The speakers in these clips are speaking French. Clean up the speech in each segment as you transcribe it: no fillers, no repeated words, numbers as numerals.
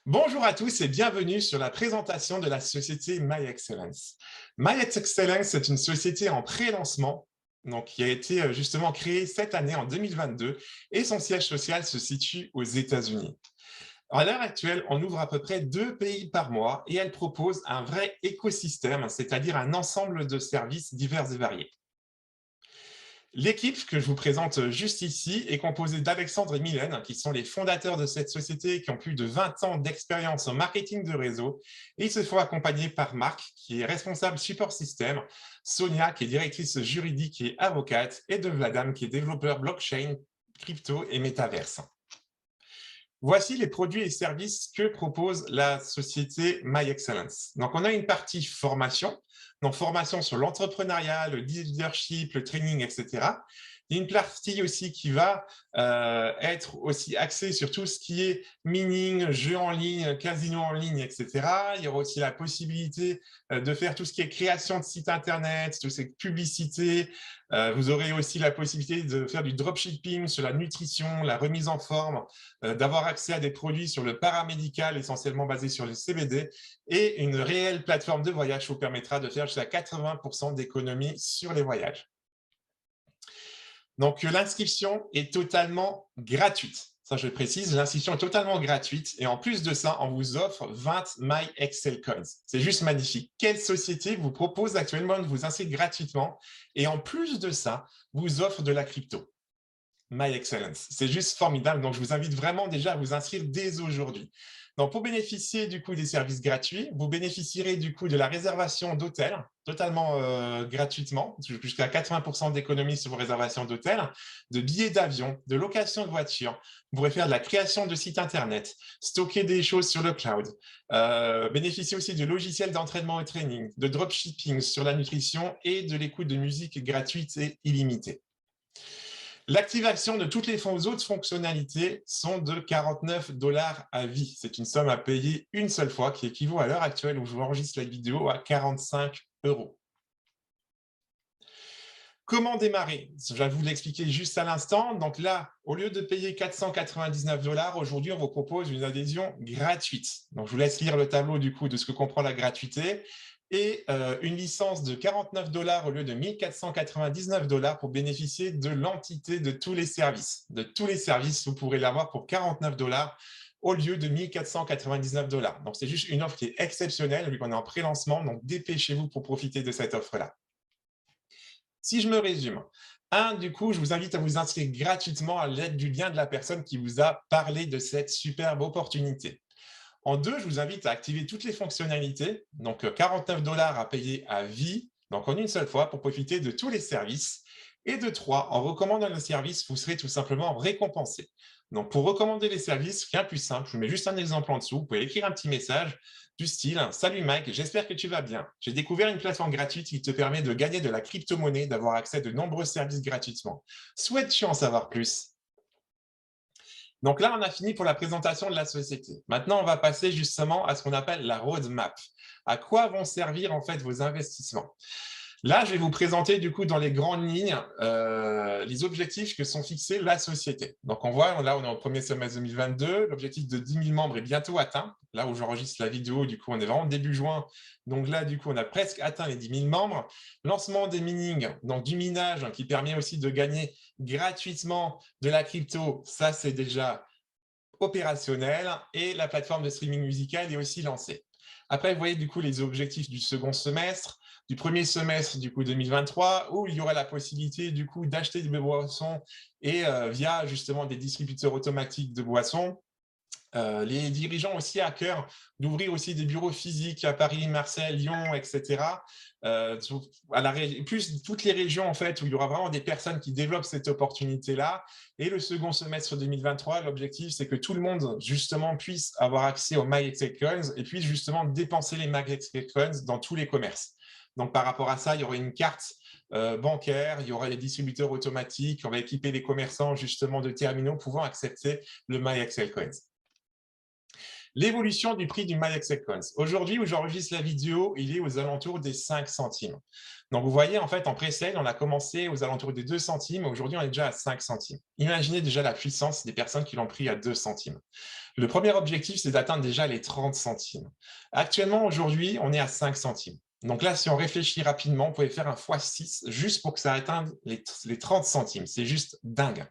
Bonjour à tous et bienvenue sur la présentation de la société MyExcellence. MyExcellence est une société en pré-lancement qui a été justement créée cette année en 2022 et son siège social se situe aux États-Unis. À l'heure actuelle, on ouvre à peu près 2 pays par mois et elle propose un vrai écosystème, c'est-à-dire un ensemble de services divers et variés. L'équipe que je vous présente juste ici est composée d'Alexandre et Mylène, qui sont les fondateurs de cette société, qui ont plus de 20 ans d'expérience en marketing de réseau. Et ils se font accompagner par Marc, qui est responsable support système, Sonia, qui est directrice juridique et avocate, et de Vladam, qui est développeur blockchain, crypto et métaverse. Voici les produits et services que propose la société MyExcellence. Donc, on a une partie formation, donc formation sur l'entrepreneuriat, le leadership, le training, etc. Il y a une partie aussi qui va être aussi axée sur tout ce qui est mining, jeux en ligne, casino en ligne, etc. Il y aura aussi la possibilité de faire tout ce qui est création de sites internet, tout ce qui est publicité. Vous aurez aussi la possibilité de faire du dropshipping sur la nutrition, la remise en forme, d'avoir accès à des produits sur le paramédical, essentiellement basés sur le CBD, et une réelle plateforme de voyage vous permettra de faire jusqu'à 80% d'économies sur les voyages. Donc, l'inscription est totalement gratuite. Ça, je précise, l'inscription est totalement gratuite. Et en plus de ça, on vous offre 20 My Excel Coins. C'est juste magnifique. Quelle société vous propose actuellement de vous inscrire gratuitement et en plus de ça, vous offre de la crypto? My Excellence. C'est juste formidable. Donc, je vous invite vraiment déjà à vous inscrire dès aujourd'hui. Donc, pour bénéficier du coup des services gratuits, vous bénéficierez du coup de la réservation d'hôtel totalement gratuitement, jusqu'à 80% d'économie sur vos réservations d'hôtel, de billets d'avion, de location de voiture. Vous pourrez faire de la création de sites internet, stocker des choses sur le cloud, bénéficier aussi de logiciels d'entraînement et training, de dropshipping sur la nutrition et de l'écoute de musique gratuite et illimitée. L'activation de toutes les autres fonctionnalités sont de 49 $ à vie. C'est une somme à payer une seule fois qui équivaut à l'heure actuelle où je vous enregistre la vidéo à 45 €. Comment démarrer? Je vais vous l'expliquer juste à l'instant. Donc là, au lieu de payer 499 $, aujourd'hui, on vous propose une adhésion gratuite. Donc, je vous laisse lire le tableau du coup de ce que comprend la gratuité et une licence de 49 $ au lieu de 1499 $ pour bénéficier de l'entité de tous les services. De tous les services, vous pourrez l'avoir pour 49 $ au lieu de 1499 $. Donc, c'est juste une offre qui est exceptionnelle vu qu'on est en pré-lancement. Donc, dépêchez-vous pour profiter de cette offre-là. Si je me résume, du coup, je vous invite à vous inscrire gratuitement à l'aide du lien de la personne qui vous a parlé de cette superbe opportunité. En 2, je vous invite à activer toutes les fonctionnalités, donc 49 $ à payer à vie, donc en une seule fois pour profiter de tous les services. Et de 3, en recommandant le service, vous serez tout simplement récompensé. Donc pour recommander les services, rien de plus simple, je vous mets juste un exemple en dessous, vous pouvez écrire un petit message du style « Salut Mike, j'espère que tu vas bien. J'ai découvert une plateforme gratuite qui te permet de gagner de la crypto-monnaie, d'avoir accès à de nombreux services gratuitement. Souhaites-tu en savoir plus ?» Donc là, on a fini pour la présentation de la société. Maintenant, on va passer justement à ce qu'on appelle la roadmap. À quoi vont servir en fait vos investissements? Là, je vais vous présenter du coup dans les grandes lignes les objectifs que sont fixés la société. Donc on voit, là on est au premier semestre 2022, l'objectif de 10 000 membres est bientôt atteint. Là où j'enregistre la vidéo, du coup on est vraiment début juin. Donc là du coup on a presque atteint les 10 000 membres. Lancement des minings, donc du minage qui permet aussi de gagner gratuitement de la crypto, ça c'est déjà opérationnel et la plateforme de streaming musical est aussi lancée. Après, vous voyez du coup les objectifs du second semestre, du premier semestre du coup 2023, où il y aura la possibilité du coup d'acheter des boissons et via justement des distributeurs automatiques de boissons. Les dirigeants aussi à cœur d'ouvrir aussi des bureaux physiques à Paris, Marseille, Lyon, etc. Plus toutes les régions en fait où il y aura vraiment des personnes qui développent cette opportunité-là. Et le second semestre 2023, l'objectif c'est que tout le monde justement puisse avoir accès aux MyExcelCoins et puisse justement dépenser les MyExcelCoins dans tous les commerces. Donc par rapport à ça, il y aura une carte bancaire, il y aura les distributeurs automatiques, on va équiper les commerçants justement de terminaux pouvant accepter le MyExcelCoins. L'évolution du prix du MyExcelCoins. Aujourd'hui, où j'enregistre la vidéo, il est aux alentours des 5 centimes. Donc, vous voyez, en fait, en pré-sale, on a commencé aux alentours des 2 centimes. Aujourd'hui, on est déjà à 5 centimes. Imaginez déjà la puissance des personnes qui l'ont pris à 2 centimes. Le premier objectif, c'est d'atteindre déjà les 30 centimes. Actuellement, aujourd'hui, on est à 5 centimes. Donc là, si on réfléchit rapidement, vous pouvez faire un x6 juste pour que ça atteigne les 30 centimes. C'est juste dingue.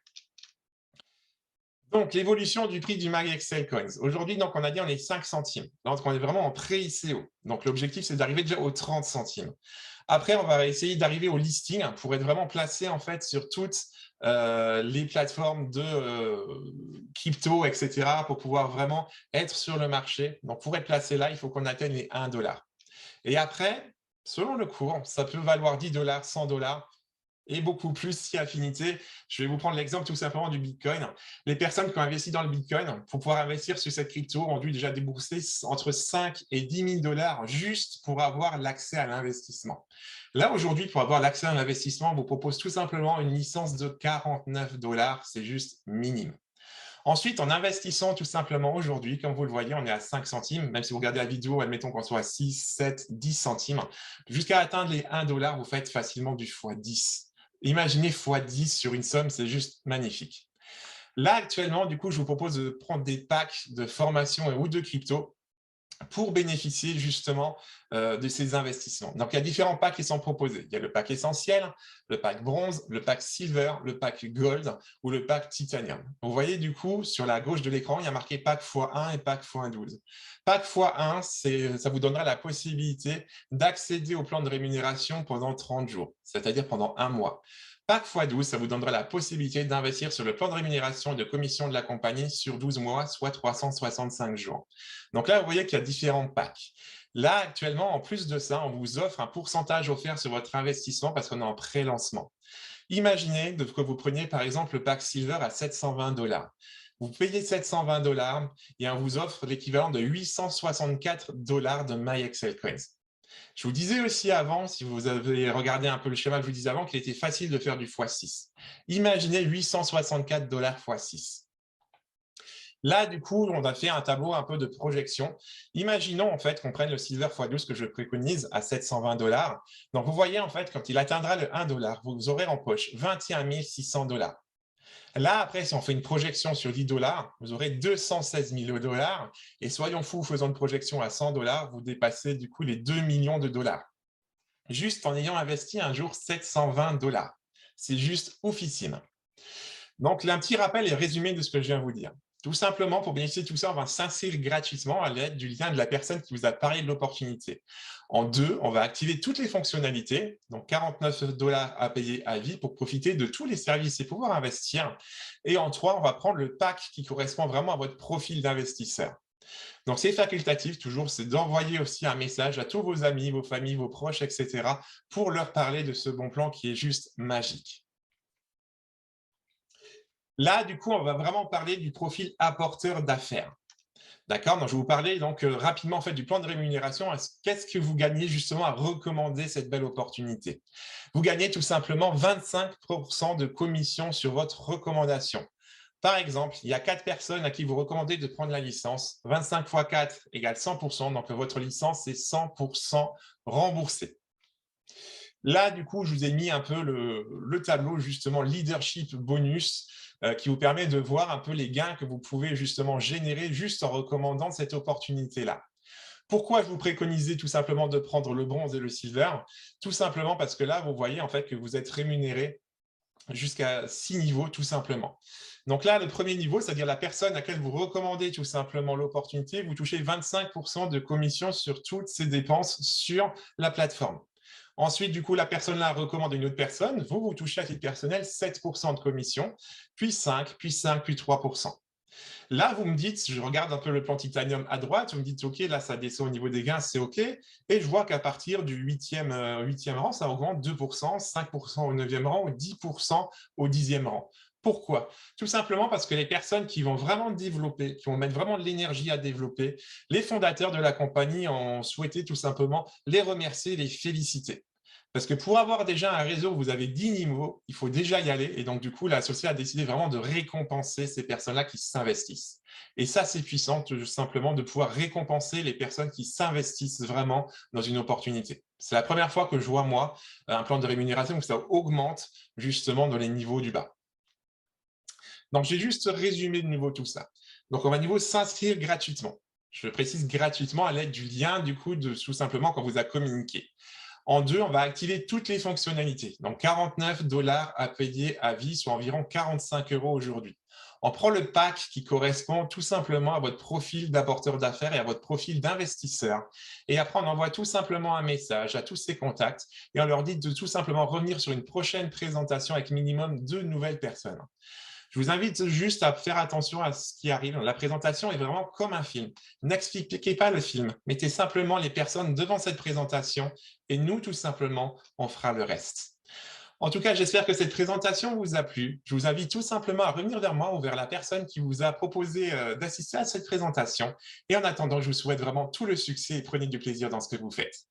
Donc, l'évolution du prix du MyExcelCoins. Aujourd'hui, donc, on a dit on est 5 centimes. Donc, on est vraiment en pré-ICO. Donc, l'objectif, c'est d'arriver déjà aux 30 centimes. Après, on va essayer d'arriver au listing pour être vraiment placé en fait sur toutes les plateformes de crypto, etc., pour pouvoir vraiment être sur le marché. Donc, pour être placé là, il faut qu'on atteigne les 1 $. Et après, selon le cours, ça peut valoir 10 $, 100 $ et beaucoup plus si affinité. Je vais vous prendre l'exemple tout simplement du Bitcoin. Les personnes qui ont investi dans le Bitcoin, pour pouvoir investir sur cette crypto, ont dû déjà débourser entre 5 et 10 000 $ juste pour avoir l'accès à l'investissement. Là, aujourd'hui, pour avoir l'accès à l'investissement, on vous propose tout simplement une licence de 49 $. C'est juste minime. Ensuite, en investissant tout simplement aujourd'hui, comme vous le voyez, on est à 5 centimes, même si vous regardez la vidéo, admettons qu'on soit à 6, 7, 10 centimes, jusqu'à atteindre les 1 $, vous faites facilement du x10. Imaginez x10 sur une somme, c'est juste magnifique. Là, actuellement, du coup, je vous propose de prendre des packs de formation ou de crypto pour bénéficier justement de ces investissements. Donc, il y a différents packs qui sont proposés. Il y a le pack essentiel, le pack bronze, le pack silver, le pack gold ou le pack titanium. Vous voyez du coup, sur la gauche de l'écran, il y a marqué pack x1 et pack x12. Pack x1, ça vous donnera la possibilité d'accéder au plan de rémunération pendant 30 jours, c'est-à-dire pendant un mois. Pack x12, ça vous donnera la possibilité d'investir sur le plan de rémunération et de commission de la compagnie sur 12 mois, soit 365 jours. Donc là, vous voyez qu'il y a différents packs. Là, actuellement, en plus de ça, on vous offre un pourcentage offert sur votre investissement parce qu'on est en pré-lancement. Imaginez que vous preniez par exemple le pack Silver à 720 $. Vous payez 720 $ et on vous offre l'équivalent de 864 $ de MyExcelCoins. Je vous disais aussi avant, si vous avez regardé un peu le schéma que je vous disais avant, qu'il était facile de faire du x6. Imaginez 864 $ x6. Là, du coup, on a fait un tableau un peu de projection. Imaginons en fait qu'on prenne le Silver x12 que je préconise à 720 $. Donc, vous voyez en fait, quand il atteindra le 1 $, vous aurez en poche 21 600 $. Là, après, si on fait une projection sur 10 $, vous aurez 216 000 $. Et soyons fous, faisant une projection à 100 $, vous dépassez du coup les 2 millions de dollars. Juste en ayant investi un jour 720 $. C'est juste oufissime. Donc, là, un petit rappel et résumé de ce que je viens de vous dire. Tout simplement, pour bénéficier de tout ça, on va s'inscrire gratuitement à l'aide du lien de la personne qui vous a parlé de l'opportunité. En 2, on va activer toutes les fonctionnalités, donc 49 $ à payer à vie pour profiter de tous les services et pouvoir investir. Et en 3, on va prendre le pack qui correspond vraiment à votre profil d'investisseur. Donc, c'est facultatif, toujours, c'est d'envoyer aussi un message à tous vos amis, vos familles, vos proches, etc., pour leur parler de ce bon plan qui est juste magique. Là, du coup, on va vraiment parler du profil apporteur d'affaires. D'accord? Donc, je vais vous parler donc rapidement en fait, du plan de rémunération. Qu'est-ce que vous gagnez justement à recommander cette belle opportunité? Vous gagnez tout simplement 25 % de commission sur votre recommandation. Par exemple, il y a 4 personnes à qui vous recommandez de prendre la licence. 25 x 4 égale 100 %. Donc, votre licence est 100 % remboursée. Là, du coup, je vous ai mis un peu le tableau, justement, leadership bonus, qui vous permet de voir un peu les gains que vous pouvez justement générer juste en recommandant cette opportunité-là. Pourquoi je vous préconisais tout simplement de prendre le bronze et le silver? Tout simplement parce que là, vous voyez en fait que vous êtes rémunéré jusqu'à 6 niveaux, tout simplement. Donc là, le premier niveau, c'est-à-dire la personne à laquelle vous recommandez tout simplement l'opportunité, vous touchez 25 % de commission sur toutes ces dépenses sur la plateforme. Ensuite, du coup, la personne-là recommande une autre personne. Vous, vous touchez à titre personnel 7 % de commission, puis 5, puis 5, puis 3 %. Là, vous me dites, je regarde un peu le plan titanium à droite, vous me dites, OK, là, ça descend au niveau des gains, c'est OK. Et je vois qu'à partir du 8e rang, ça augmente 2 %, 5 % au 9e rang ou 10 % au 10e rang. Pourquoi? Tout simplement parce que les personnes qui vont vraiment développer, qui vont mettre vraiment de l'énergie à développer, les fondateurs de la compagnie ont souhaité tout simplement les remercier, les féliciter. Parce que pour avoir déjà un réseau où vous avez 10 niveaux, il faut déjà y aller. Et donc, du coup, l'associé a décidé vraiment de récompenser ces personnes-là qui s'investissent. Et ça, c'est puissant, tout simplement, de pouvoir récompenser les personnes qui s'investissent vraiment dans une opportunité. C'est la première fois que je vois, moi, un plan de rémunération où ça augmente justement dans les niveaux du bas. Donc, j'ai juste résumé de nouveau tout ça. Donc, on va niveau s'inscrire gratuitement. Je précise gratuitement à l'aide du lien, du coup, de tout simplement quand vous a communiqué. En deux, on va activer toutes les fonctionnalités. Donc, 49 $ à payer à vie, soit environ 45 € aujourd'hui. On prend le pack qui correspond tout simplement à votre profil d'apporteur d'affaires et à votre profil d'investisseur. Et après, on envoie tout simplement un message à tous ces contacts et on leur dit de tout simplement revenir sur une prochaine présentation avec minimum 2 nouvelles personnes. Je vous invite juste à faire attention à ce qui arrive. La présentation est vraiment comme un film. N'expliquez pas le film. Mettez simplement les personnes devant cette présentation et nous, tout simplement, on fera le reste. En tout cas, j'espère que cette présentation vous a plu. Je vous invite tout simplement à revenir vers moi ou vers la personne qui vous a proposé d'assister à cette présentation. Et en attendant, je vous souhaite vraiment tout le succès et prenez du plaisir dans ce que vous faites.